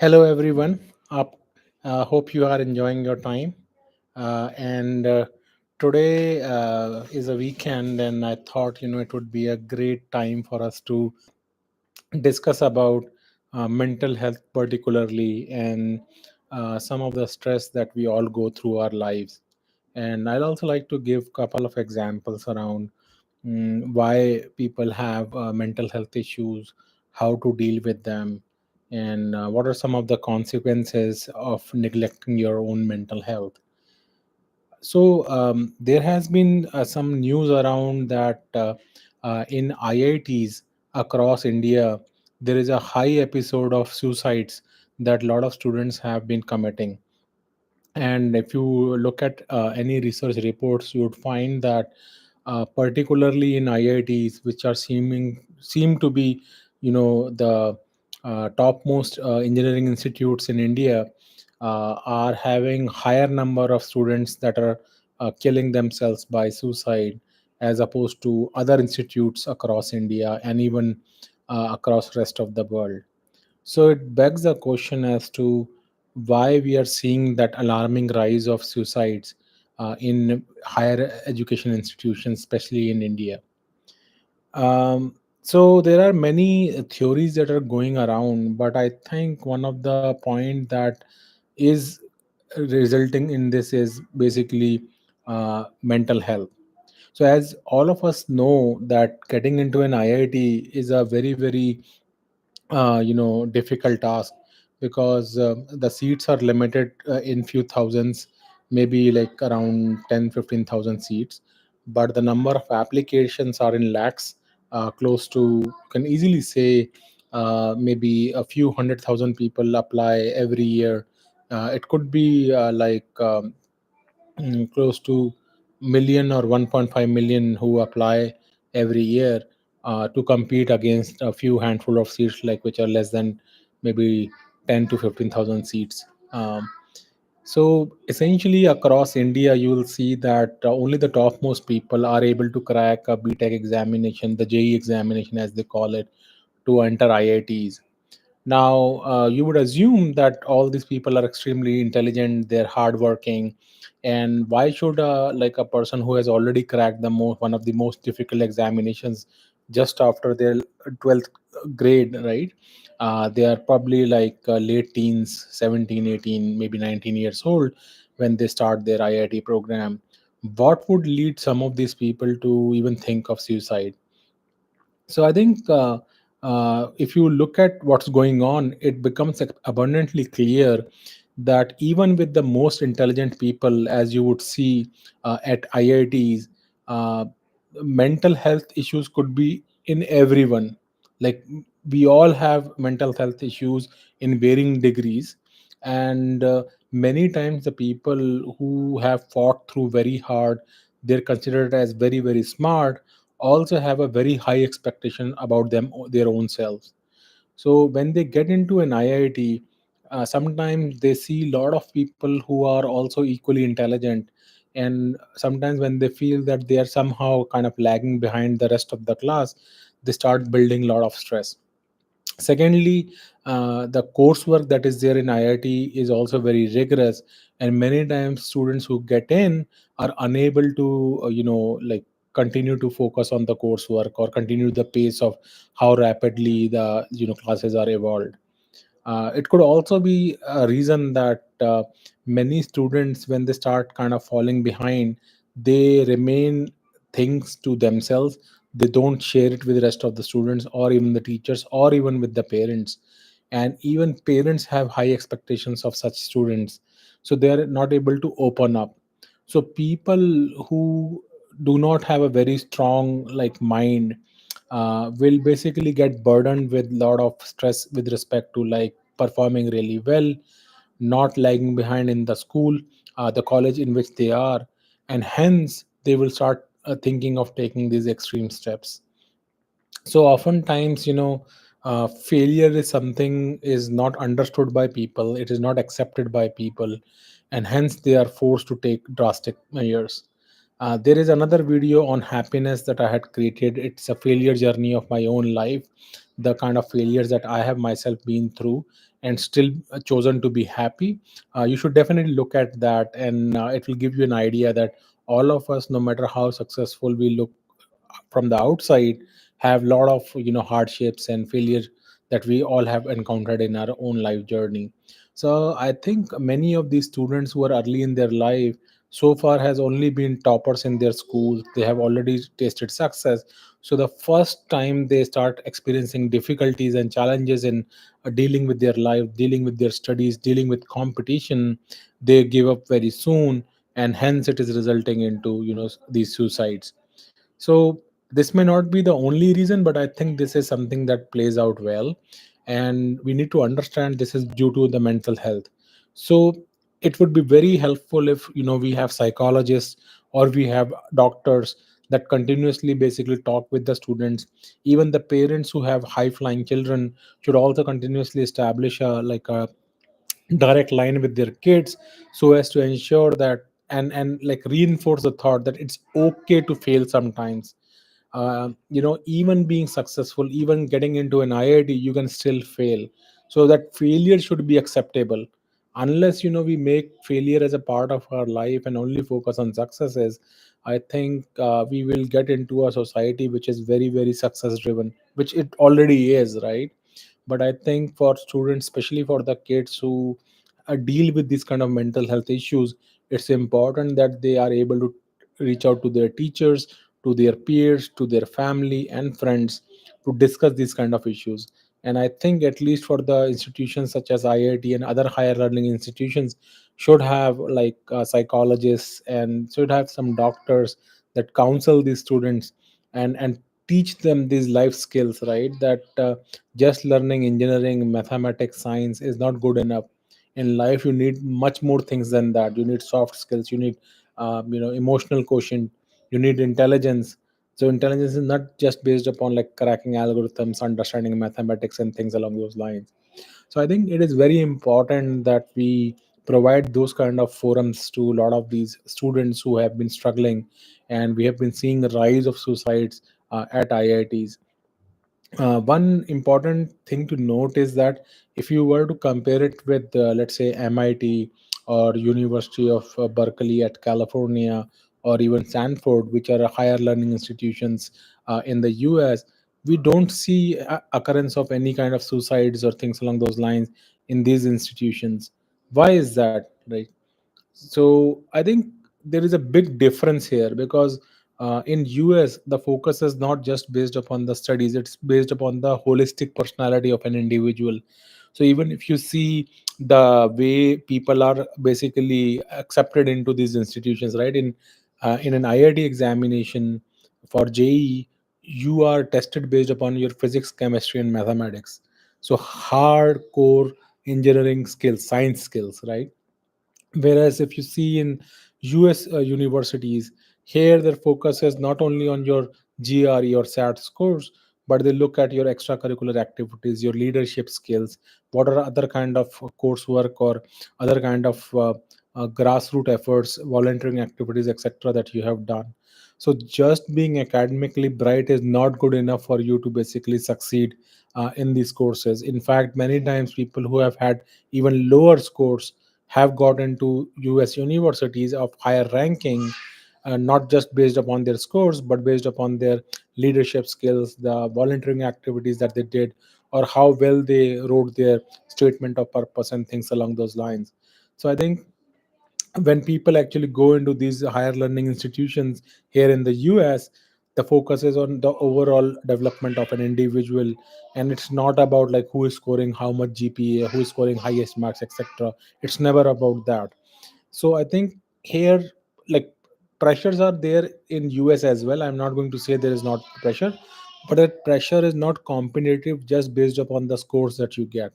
Hello, everyone. Hope you are enjoying your time. And today is a weekend, and I thought it would be a great time for us to discuss about mental health, particularly, and some of the stress that we all go through our lives. And I'd also like to give couple of examples around why people have mental health issues, how to deal with them, and what are some of the consequences of neglecting your own mental health. So there has been some news around that in IITs across India, there is a high episode of suicides that a lot of students have been committing. And if you look at any research reports, you would find that particularly in IITs, which are seem to be, the topmost engineering institutes in India, are having higher number of students that are killing themselves by suicide, as opposed to other institutes across India and even across rest of the world. So it begs the question as to why we are seeing that alarming rise of suicides in higher education institutions, especially in India. So there are many theories that are going around, but I think one of the point that is resulting in this is basically mental health. So as all of us know that getting into an IIT is a very difficult task, because the seats are limited in few thousands, maybe like around 10-15,000 seats, but the number of applications are in lakhs, close to, can easily say, maybe a few 100,000 people apply every year. It could be close to million or 1.5 million who apply every year to compete against a few handful of seats, like which are less than maybe 10 to 15,000 seats. So essentially across India, you will see that only the topmost people are able to crack a BTech examination, the JE examination as they call it, to enter IITs. Now, you would assume that all these people are extremely intelligent, they're hardworking, and why should like a person who has already cracked the one of the most difficult examinations just after their 12th grade, right? They are probably like late teens, 17, 18, maybe 19 years old when they start their IIT program. What would lead some of these people to even think of suicide? So I think if you look at what's going on, it becomes abundantly clear that even with the most intelligent people, as you would see at IITs, uh, mental health issues could be in everyone. Like, we all have mental health issues in varying degrees, and many times the people who have fought through very hard, they're considered as very smart, also have a very high expectation about them, their own selves. So when they get into an IIT, sometimes they see a lot of people who are also equally intelligent, and sometimes when they feel that they are somehow kind of lagging behind the rest of the class, they start building a lot of stress. Secondly, the coursework that is there in IIT is also very rigorous, and many times students who get in are unable to, like, continue to focus on the coursework or continue the pace of how rapidly the classes are evolved. It could also be a reason that many students, when they start kind of falling behind, they remain things to themselves. They don't share it with the rest of the students or even the teachers or even with the parents. And even parents have high expectations of such students, so they are not able to open up. So people who do not have a very strong like mind will basically get burdened with lot of stress with respect to like performing really well, not lagging behind in the school, the college in which they are, and hence they will start thinking of taking these extreme steps. So oftentimes, failure is something is not understood by people, it is not accepted by people, and hence they are forced to take drastic measures. There is another video on happiness that I had created. It's a failure journey of my own life, the kind of failures that I have myself been through, and still chosen to be happy, you should definitely look at that, and it will give you an idea that all of us, no matter how successful we look from the outside, have a lot of hardships and failures that we all have encountered in our own life journey. So I think many of these students who are early in their life so far has only been toppers in their schools. They have already tasted success. So the first time they start experiencing difficulties and challenges in dealing with their life, dealing with their studies, dealing with competition, they give up very soon, and hence it is resulting into these suicides. So this may not be the only reason, but I think this is something that plays out well, and we need to understand this is due to the mental health. So it would be very helpful if we have psychologists or we have doctors that continuously basically talk with the students. Even the parents who have high flying children should also continuously establish a direct line with their kids, so as to ensure that, and like reinforce the thought that it's okay to fail sometimes. Even being successful, even getting into an IIT, you can still fail. So that failure should be acceptable. Unless we make failure as a part of our life and only focus on successes, I think we will get into a society which is very, very success driven, which it already is, right? But I think for students, especially for the kids who deal with these kind of mental health issues, it's important that they are able to reach out to their teachers, to their peers, to their family and friends, to discuss these kind of issues. And I think at least for the institutions such as IIT and other higher learning institutions should have psychologists, and should have some doctors that counsel these students, and teach them these life skills, right? That just learning engineering, mathematics, science is not good enough. In life you need much more things than that. You need soft skills, you need emotional quotient, you need intelligence. So intelligence is not just based upon like cracking algorithms, understanding mathematics and things along those lines. So I think it is very important that we provide those kind of forums to a lot of these students who have been struggling, and we have been seeing the rise of suicides at IITs. One important thing to note is that if you were to compare it with, let's say, MIT or University of Berkeley at California, or even Stanford, which are higher learning institutions in the US, we don't see occurrence of any kind of suicides or things along those lines in these institutions. Why is that, right? So I think there is a big difference here, because in US the focus is not just based upon the studies, it's based upon the holistic personality of an individual. So even if you see the way people are basically accepted into these institutions, right? In an IIT examination for JE, you are tested based upon your physics, chemistry and mathematics. So hardcore engineering skills, science skills, right? Whereas if you see in US universities, here their focus is not only on your GRE or SAT scores, but they look at your extracurricular activities, your leadership skills, what are other kind of coursework or other kind of grassroots efforts, volunteering activities, etc., that you have done. So just being academically bright is not good enough for you to basically succeed in these courses. In fact, many times people who have had even lower scores have got into US universities of higher ranking, not just based upon their scores, but based upon their leadership skills, the volunteering activities that they did, or how well they wrote their statement of purpose and things along those lines. So I think when people actually go into these higher learning institutions here in the US, the focus is on the overall development of an individual, and it's not about like who is scoring how much GPA, who is scoring highest marks, etc. It's never about that. So I think here, like, pressures are there in US as well. I'm not going to say there is not pressure, but that pressure is not competitive just based upon the scores that you get.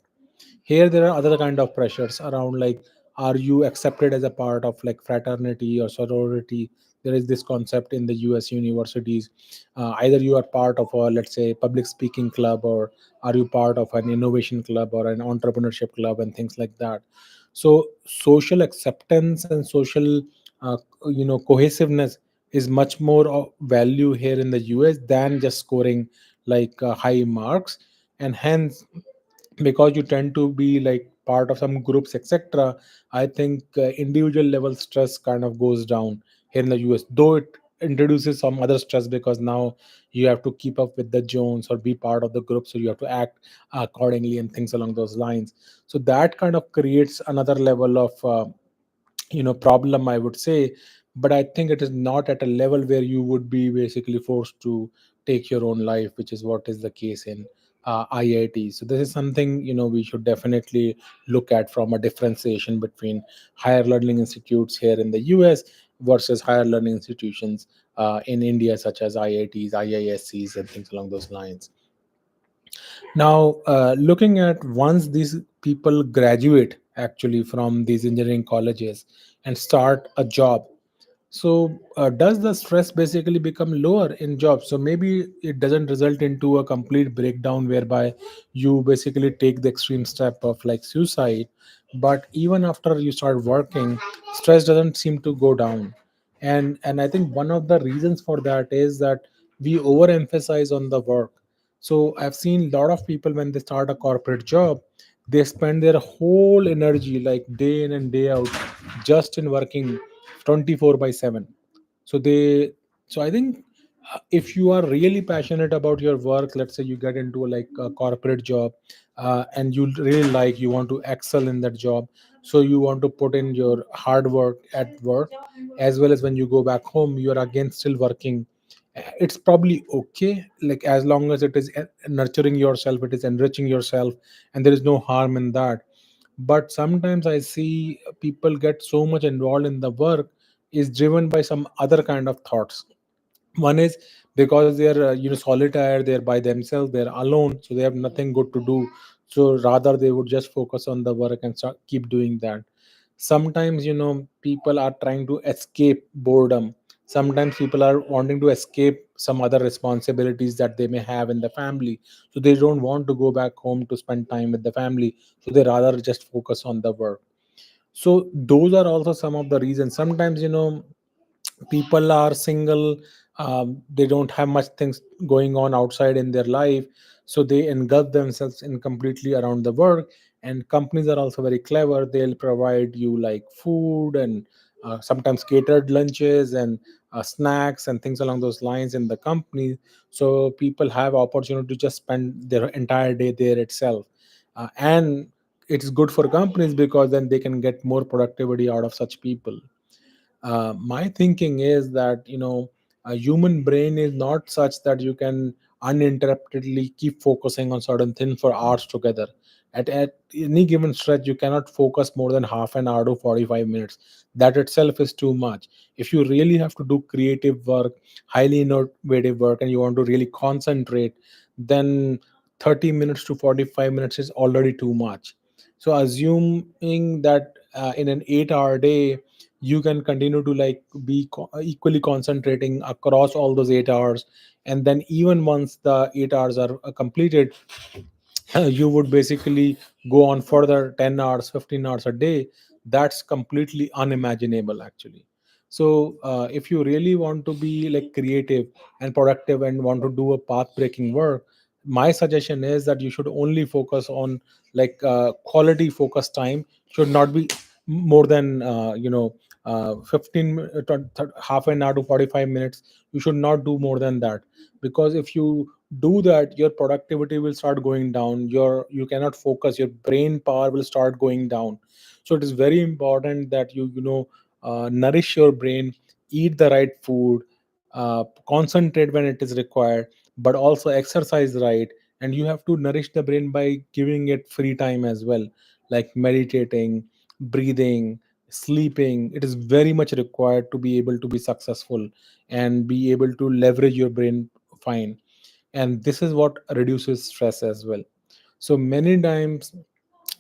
Here there are other kind of pressures around, like, are you accepted as a part of like fraternity or sorority? There is this concept in the US universities. Either you are part of a, let's say, public speaking club, or are you part of an innovation club or an entrepreneurship club and things like that. So social acceptance and social cohesiveness is much more of value here in the US than just scoring high marks. And hence because you tend to be like part of some groups, etc. I think individual level stress kind of goes down here in the US, though it introduces some other stress because now you have to keep up with the Jones or be part of the group, so you have to act accordingly and things along those lines. So that kind of creates another level of problem, I would say. But I think it is not at a level where you would be basically forced to take your own life, which is what is the case in IIT. So this is something we should definitely look at from a differentiation between higher learning institutes here in the US versus higher learning institutions in India, such as IITs, IISCs, and things along those lines. Now, looking at once these people graduate actually from these engineering colleges and start a job, so does the stress basically become lower in jobs? So maybe it doesn't result into a complete breakdown whereby you basically take the extreme step of like suicide, but even after you start working, stress doesn't seem to go down. And I think one of the reasons for that is that we overemphasize on the work. So I've seen a lot of people when they start a corporate job, they spend their whole energy like day in and day out just in working 24 by 7. So they so I think if you are really passionate about your work, let's say you get into like a corporate job, and you really like, you want to excel in that job, so you want to put in your hard work at work, as well as when you go back home you are again still working. It's probably okay, like as long as it is nurturing yourself, it is enriching yourself, and there is no harm in that. But sometimes I see people get so much involved in the work is driven by some other kind of thoughts. One is because they're solitaire, they're by themselves, they're alone, so they have nothing good to do, so rather they would just focus on the work and start, keep doing that. Sometimes people are trying to escape boredom. Sometimes people are wanting to escape some other responsibilities that they may have in the family, so they don't want to go back home to spend time with the family, so they rather just focus on the work. So those are also some of the reasons. Sometimes people are single, they don't have much things going on outside in their life, so they engulf themselves in completely around the work. And companies are also very clever, they'll provide you like food and sometimes catered lunches and snacks and things along those lines in the company, so people have opportunity to just spend their entire day there itself. And it's good for companies because then they can get more productivity out of such people. My thinking is that a human brain is not such that you can uninterruptedly keep focusing on certain things for hours together. At any given stretch you cannot focus more than half an hour to 45 minutes. That itself is too much. If you really have to do creative work, highly innovative work, and you want to really concentrate, then 30 minutes to 45 minutes is already too much. So assuming that in an 8-hour day you can continue to like be equally concentrating across all those 8 hours, and then even once the 8 hours are completed, you would basically go on further 10 hours 15 hours a day. That's completely unimaginable actually. So if you really want to be like creative and productive and want to do a path breaking work, my suggestion is that you should only focus on like quality focus time should not be more than 15 half an hour to 45 minutes. You should not do more than that, because if you do that your productivity will start going down, you cannot focus, your brain power will start going down. So it is very important that nourish your brain, eat the right food, concentrate when it is required, but also exercise right. And you have to nourish the brain by giving it free time as well, like meditating, breathing, sleeping. It is very much required to be able to be successful and be able to leverage your brain fine. And this is what reduces stress as well. So many times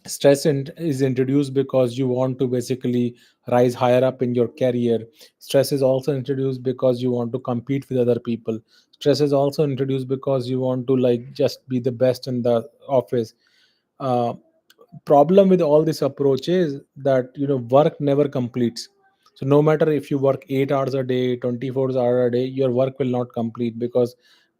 is introduced because you want to basically rise higher up in your career. Stress is also introduced because you want to compete with other people. Stress is also introduced because you want to like just be the best in the office. uh, Problem with all this approach is that work never completes. So no matter if you work 8 hours a day, 24 hours a day, your work will not complete, because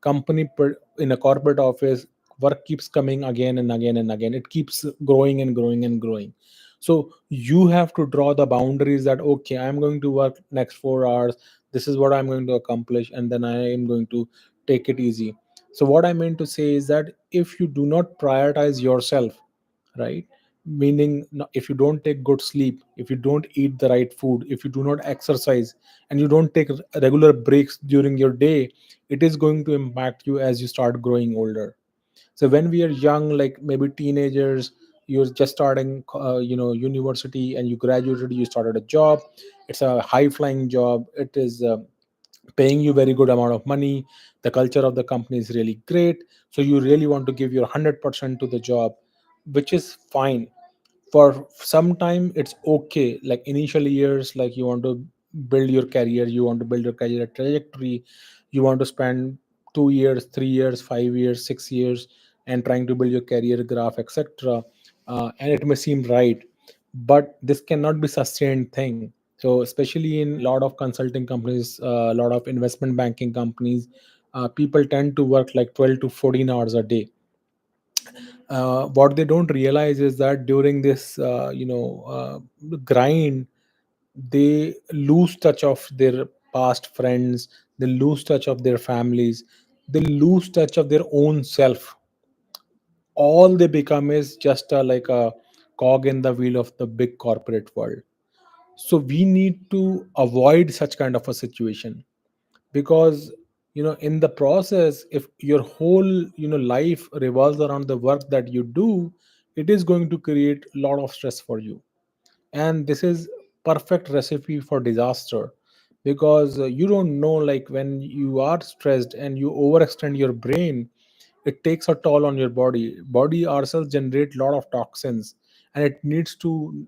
in a corporate office, work keeps coming again and again and again. It keeps growing and growing and growing. So you have to draw the boundaries that, okay, I'm going to work next 4 hours, this is what I'm going to accomplish, and then I am going to take it easy. So what I mean to say is that if you do not prioritize yourself, right, meaning if you don't take good sleep, if you don't eat the right food, if you do not exercise, and you don't take regular breaks during your day, it is going to impact you as you start growing older. So when we are young, like maybe teenagers, you're just starting university, and you graduated, you started a job, it's a high flying job, it is paying you very good amount of money, the culture of the company is really great, so you really want to give your 100% to the job, which is fine. For some time it's okay, like initial years, like you want to build your career, you want to build your career trajectory, you want to spend 2 years, 3 years, 5 years, 6 years, and trying to build your career graph, etc. And it may seem right, but this cannot be sustained thing. So especially in a lot of consulting companies, a lot of investment banking companies, people tend to work like 12 to 14 hours a day. What they don't realize is that during this grind, they lose touch of their past friends, they lose touch of their families, they lose touch of their own self. All they become is just like a cog in the wheel of the big corporate world. So we need to avoid such kind of a situation, because in the process, if your whole life revolves around the work that you do, it is going to create a lot of stress for you. And this is perfect recipe for disaster, because you don't know, like when you are stressed and you overextend your brain, it takes a toll on your body ourselves generate a lot of toxins, and it needs to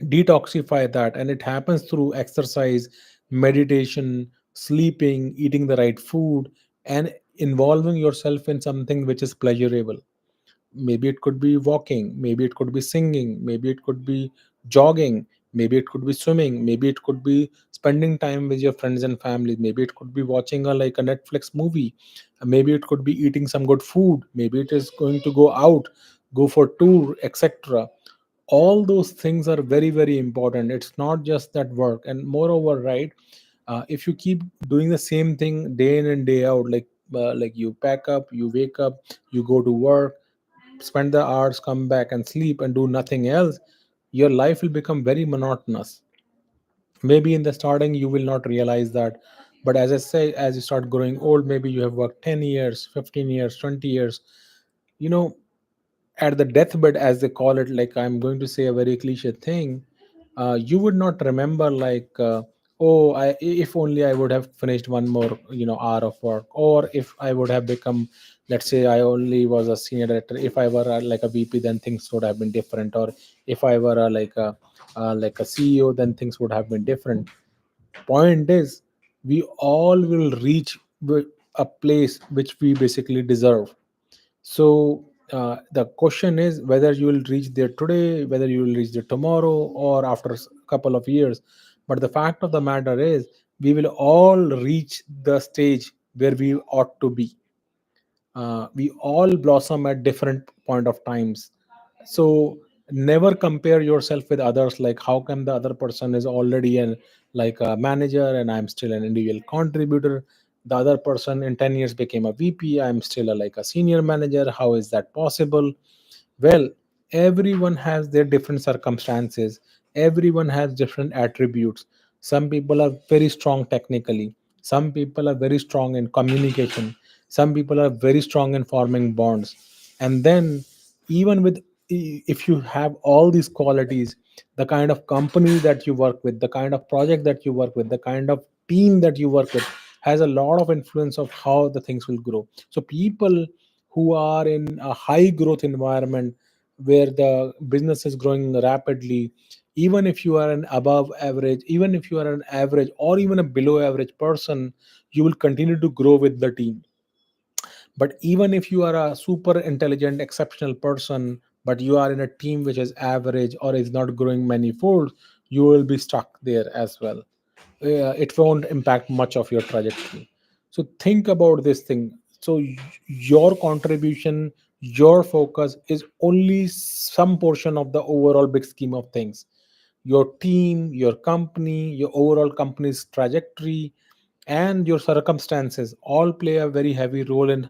detoxify that, and it happens through exercise, meditation, sleeping, eating the right food, and involving yourself in something which is pleasurable. Maybe it could be walking, maybe it could be singing, maybe it could be jogging, maybe it could be swimming, maybe it could be spending time with your friends and family, maybe it could be watching a Netflix movie, maybe it could be eating some good food, maybe it is going to go out, go for tour, etc. All those things are very very important. It's not just that work. And moreover, right, if you keep doing the same thing day in and day out, like you pack up, you wake up, you go to work, spend the hours, come back and sleep and do nothing else, your life will become very monotonous. Maybe in the starting you will not realize that, but as I say, as you start growing old, maybe you have worked 10 years, 15 years, 20 years, you know at the deathbed, as they call it, like I'm going to say a very cliche thing, you would not remember oh, if only I would have finished one more hour of work, or if I would have become, let's say I only was a senior director, if I were like a VP, then things would have been different, or if I were like a CEO, then things would have been different. Point is, we all will reach a place which we basically deserve. So the question is whether you will reach there today, whether you will reach there tomorrow, or after a couple of years. But the fact of the matter is, we will all reach the stage where we ought to be. We all blossom at different point of times. So never compare yourself with others, like how come the other person is already an like a manager and I'm still an individual contributor, the other person in 10 years became a VP, I'm still like a senior manager, how is that possible? Well, everyone has their different circumstances, everyone has different attributes. Some people are very strong technically, some people are very strong in communication, some people are very strong in forming bonds. And then, even with, if you have all these qualities, the kind of company that you work with, the kind of project that you work with, the kind of team that you work with, has a lot of influence of how the things will grow. So people who are in a high growth environment where the business is growing rapidly, even if you are an above average, even if you are an average or even a below average person, you will continue to grow with the team. But even if you are a super intelligent exceptional person, but you are in a team which is average or is not growing many folds, you will be stuck there as well. It won't impact much of your trajectory. So think about this thing. So your contribution, your focus is only some portion of the overall big scheme of things. Your team, your company, your overall company's trajectory, and your circumstances all play a very heavy role in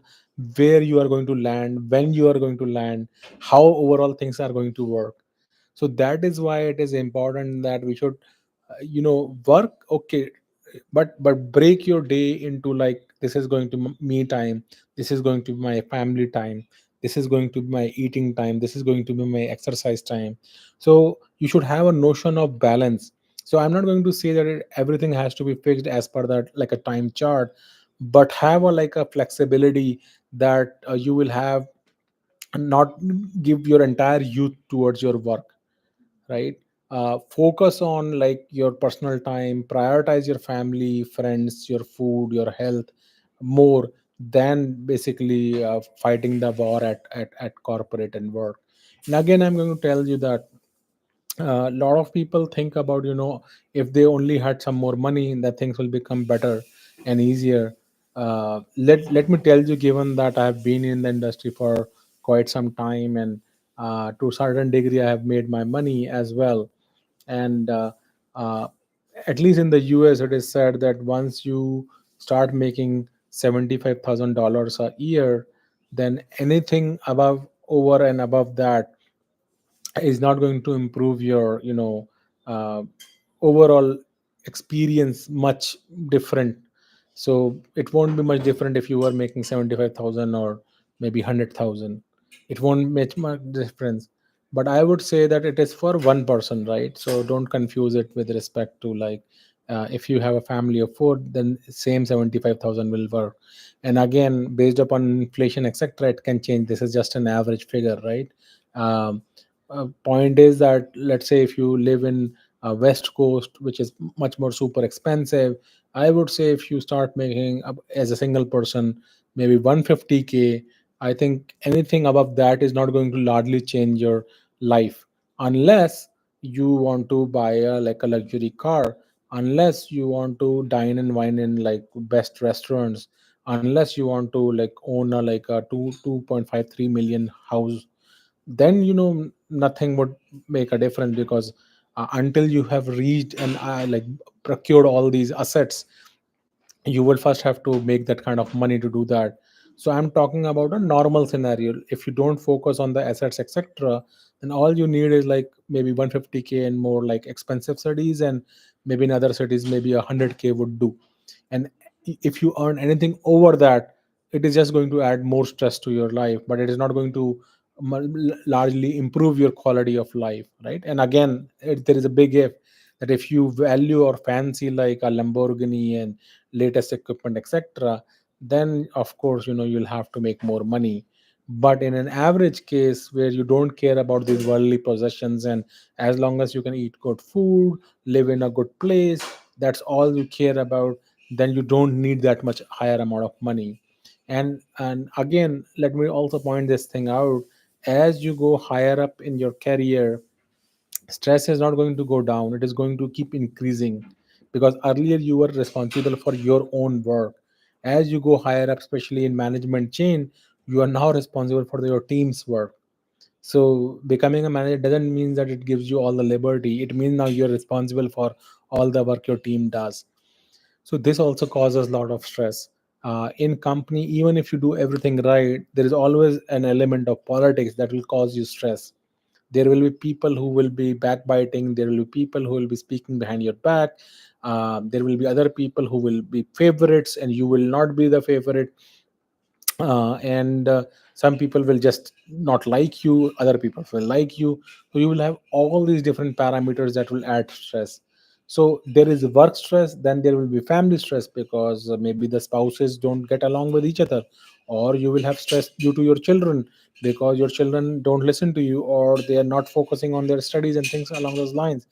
where you are going to land, when you are going to land, how overall things are going to work. So that is why it is important that we should work, okay, but break your day into, like, this is going to me time, this is going to be my family time, this is going to be my eating time, this is going to be my exercise time. So you should have a notion of balance. So I'm not going to say that everything has to be fixed as per that, like a time chart, but have a, like, a flexibility that you will have, not give your entire youth towards your work, right? Focus on, like, your personal time, prioritize your family, friends, your food, your health more than basically fighting the war at corporate and work. And again, I'm going to tell you that a lot of people think about, if they only had some more money, that things will become better and easier. Let me tell you, given that I have been in the industry for quite some time, and to a certain degree I have made my money as well. And uh, at least in the US, it is said that once you start making $75,000 a year, then anything above, over and above that, is not going to improve your overall experience much different. So it won't be much different if you were making 75,000 or maybe 100,000. It won't make much difference. But I would say that it is for one person, right? So don't confuse it with respect to, like, if you have a family of four, then same 75,000 will work. And again, based upon inflation, etc., it can change. This is just an average figure, right? um, Point is that, let's say if you live in west coast, which is much more super expensive, I would say if you start making as a single person maybe 150K, I think anything above that is not going to largely change your life, unless you want to buy like a luxury car, unless you want to dine and wine in, like, best restaurants, unless you want to, like, own a, like a 2.53 million house. Then nothing would make a difference, because until you have reached and like procured all these assets, you will first have to make that kind of money to do that. So I'm talking about a normal scenario. If you don't focus on the assets, etc., then all you need is like maybe 150K and more, like expensive studies, and maybe in other cities maybe 100K would do. And if you earn anything over that, it is just going to add more stress to your life, but it is not going to largely improve your quality of life, right? And again, there is a big if, that if you value or fancy like a Lamborghini and latest equipment, etc., then of course you'll have to make more money. But in an average case where you don't care about these worldly possessions, and as long as you can eat good food, live in a good place, that's all you care about, then you don't need that much higher amount of money. And again, let me also point this thing out. As you go higher up in your career, stress is not going to go down, it is going to keep increasing, because earlier you were responsible for your own work. As you go higher up, especially in management chain, you are now responsible for your team's work. So becoming a manager doesn't mean that it gives you all the liberty, it means now you're responsible for all the work your team does. So this also causes a lot of stress in company. Even if you do everything right, there is always an element of politics that will cause you stress. There will be people who will be backbiting, there will be people who will be speaking behind your back, there will be other people who will be favorites and you will not be the favorite. And some people will just not like you, other people will like you. So you will have all these different parameters that will add stress. So there is work stress, then there will be family stress, because maybe the spouses don't get along with each other, or you will have stress due to your children, because your children don't listen to you, or they are not focusing on their studies and things along those lines.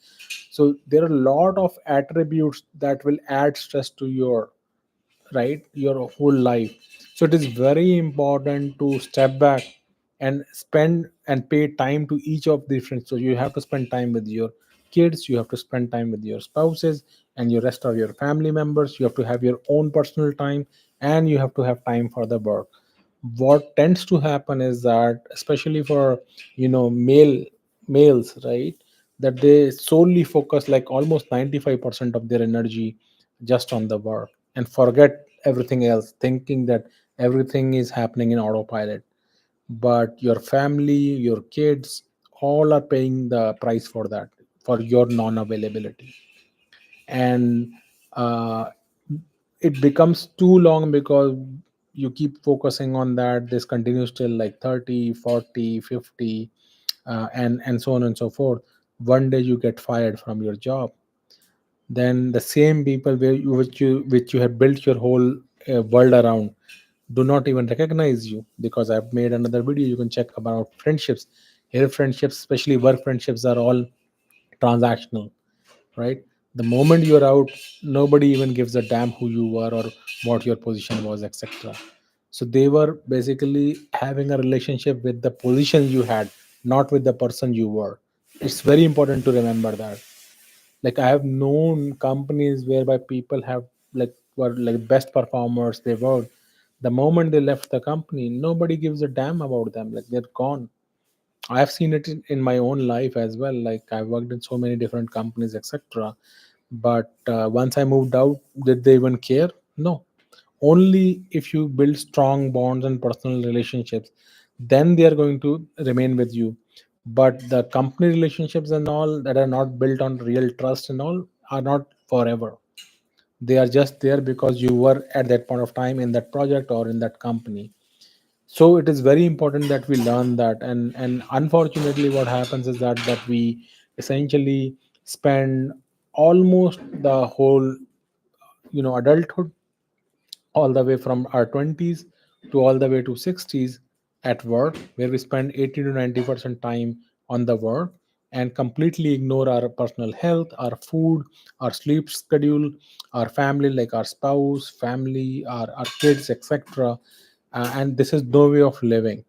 So there are a lot of attributes that will add stress to your, right, your whole life. So it is very important to step back and spend and pay time to each of the different. So you have to spend time with your kids, you have to spend time with your spouses and your rest of your family members, you have to have your own personal time, and you have to have time for the work. What tends to happen is that, especially for males, right, that they solely focus like almost 95% of their energy just on the work and forget everything else, thinking that everything is happening in autopilot. But your family, your kids, all are paying the price for that, for your non availability. And uh, it becomes too long because you keep focusing on that. This continues till like 30, 40, 50, and so on and so forth. One day you get fired from your job, then the same people which you have built your whole world around do not even recognize you. Because I've made another video, you can check about friendships. Here friendships, especially work friendships, are all transactional, right? The moment you're out, nobody even gives a damn who you were or what your position was, etc. So they were basically having a relationship with the position you had, not with the person you were. It's very important to remember that. Like, I have known companies whereby people have like were like best performers they were. The moment they left the company, nobody gives a damn about them, like they're gone. I have seen it in my own life as well. Like, I worked in so many different companies, etc. But once I moved out, did they even care? No. Only if you build strong bonds and personal relationships, then they are going to remain with you. But the company relationships and all that are not built on real trust and all are not forever. They are just there because you were at that point of time in that project or in that company. So it is very important that we learn that. And unfortunately what happens is that we essentially spend almost the whole adulthood, all the way from our 20s to all the way to 60s at work, where we spend 80 to 90% time on the work and completely ignore our personal health, our food, our sleep schedule, our family, like our spouse, family, our kids, etc. And this is no way of living.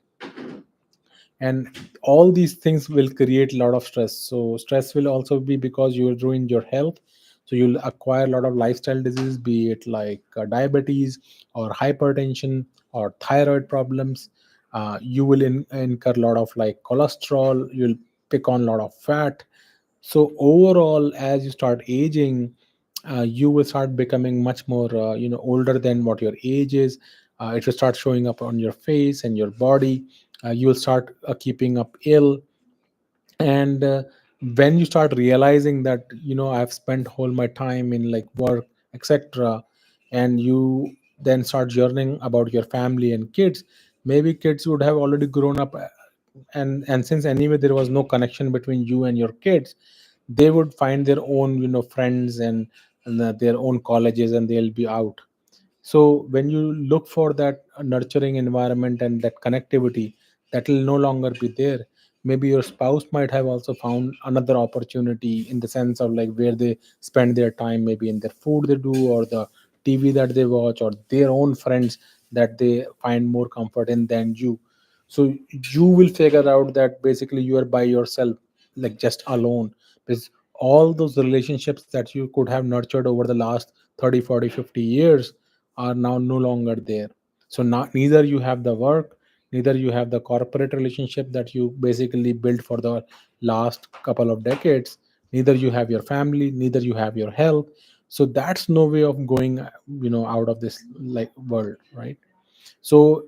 And all these things will create a lot of stress. So stress will also be because you will ruin your health. So you'll acquire a lot of lifestyle disease, be it like diabetes or hypertension or thyroid problems. You will incur a lot of like cholesterol, you'll pick on a lot of fat. So overall, as you start aging, you will start becoming much more older than what your age is. It will start showing up on your face and your body. You will start keeping up ill. And when you start realizing that I've spent whole my time in like work, etc., and you then start yearning about your family and kids. Maybe kids would have already grown up, and since anyway there was no connection between you and your kids, they would find their own friends and their own colleges, and they'll be out. So when you look for that nurturing environment and that connectivity, that will no longer be there. Maybe your spouse might have also found another opportunity, in the sense of like where they spend their time, maybe in their food they do, or the TV that they watch, or their own friends that they find more comfort in than you. So you will figure out that basically you are by yourself, like just alone, because all those relationships that you could have nurtured over the last 30, 40, 50 years are now no longer there. So now neither you have the work, neither you have the corporate relationship that you basically built for the last couple of decades, neither you have your family, neither you have your health. So that's no way of going out of this like world, right? So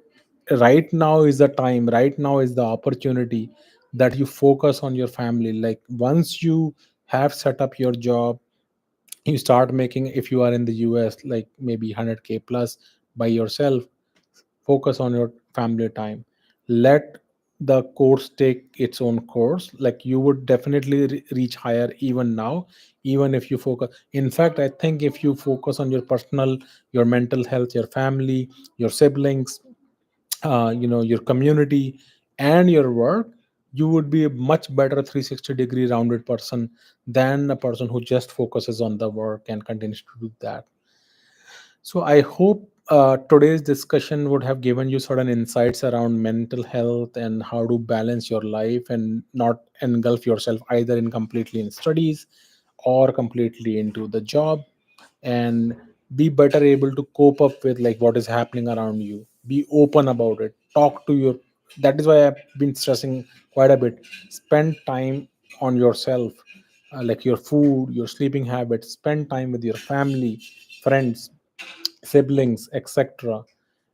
right now is the time, right now is the opportunity that you focus on your family. Like, once you have set up your job, you start making, if you are in the US, like maybe 100K plus by yourself, focus on your family time. Let the course take its own course. Like, you would definitely reach higher even now, even if you focus. In fact, I think if you focus on your personal, your mental health, your family, your siblings, your community, and your work, you would be a much better 360-degree rounded person than a person who just focuses on the work and continues to do that. So I hope Today's discussion would have given you certain insights around mental health and how to balance your life and not engulf yourself either in completely in studies or completely into the job, and be better able to cope up with like what is happening around you. Be open about it, talk to your, that is why I've been stressing quite a bit. Spend time on yourself, like your food, your sleeping habits. Spend time with your family, friends, siblings, etc.,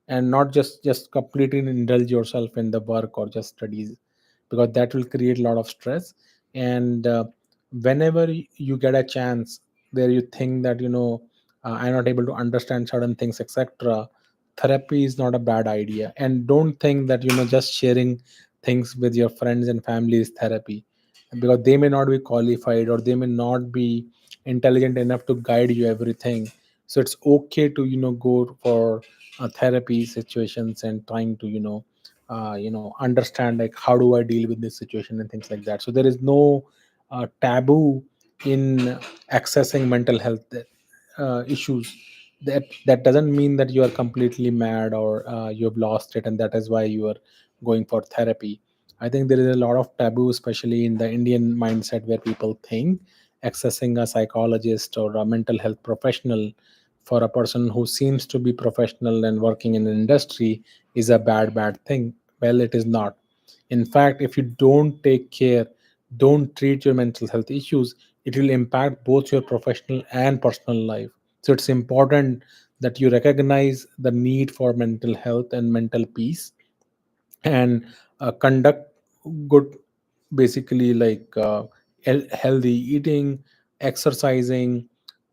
and not just completely indulge yourself in the work or just studies, because that will create a lot of stress. And whenever you get a chance where you think that I'm not able to understand certain things, etc., therapy is not a bad idea. And don't think that just sharing things with your friends and family is therapy, because they may not be qualified or they may not be intelligent enough to guide you everything. So it's okay to go for therapy situations and trying to understand like how do I deal with this situation and things like that. So there is no taboo in accessing mental health issues. That doesn't mean that you are completely mad or you have lost it and that is why you are going for therapy. I think there is a lot of taboo, especially in the Indian mindset, where people think accessing a psychologist or a mental health professional for a person who seems to be professional and working in an industry is a bad thing. Well, it is not. In fact, if you don't take care, don't treat your mental health issues, it will impact both your professional and personal life. So it's important that you recognize the need for mental health and mental peace, and conduct good, basically like healthy eating, exercising,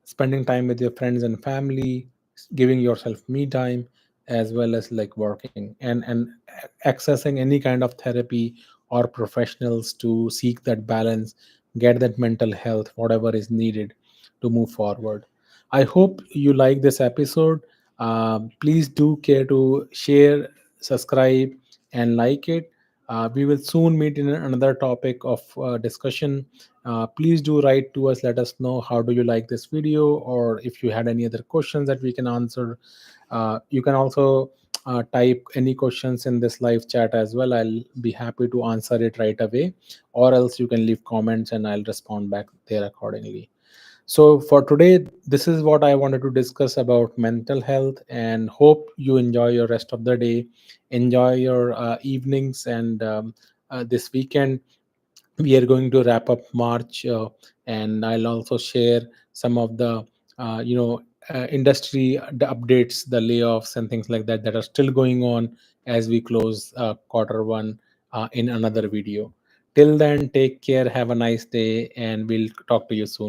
spending time with your friends and family, giving yourself me time, as well as like working and accessing any kind of therapy or professionals to seek that balance, get that mental health, whatever is needed to move forward. I hope you like this episode. Please do care to share, subscribe, and like it. We will soon meet in another topic of discussion. Please do write to us. Let us know how do you like this video, or if you had any other questions that we can answer. You can also type any questions in this live chat as well. I'll be happy to answer it right away, or else you can leave comments and I'll respond back there accordingly. So for today, this is what I wanted to discuss about mental health, and hope you enjoy your rest of the day, enjoy your evenings, and this weekend we are going to wrap up March, and I'll also share some of the industry updates, the layoffs and things like that that are still going on as we close quarter one in another video. Till then, take care, have a nice day, and we'll talk to you soon.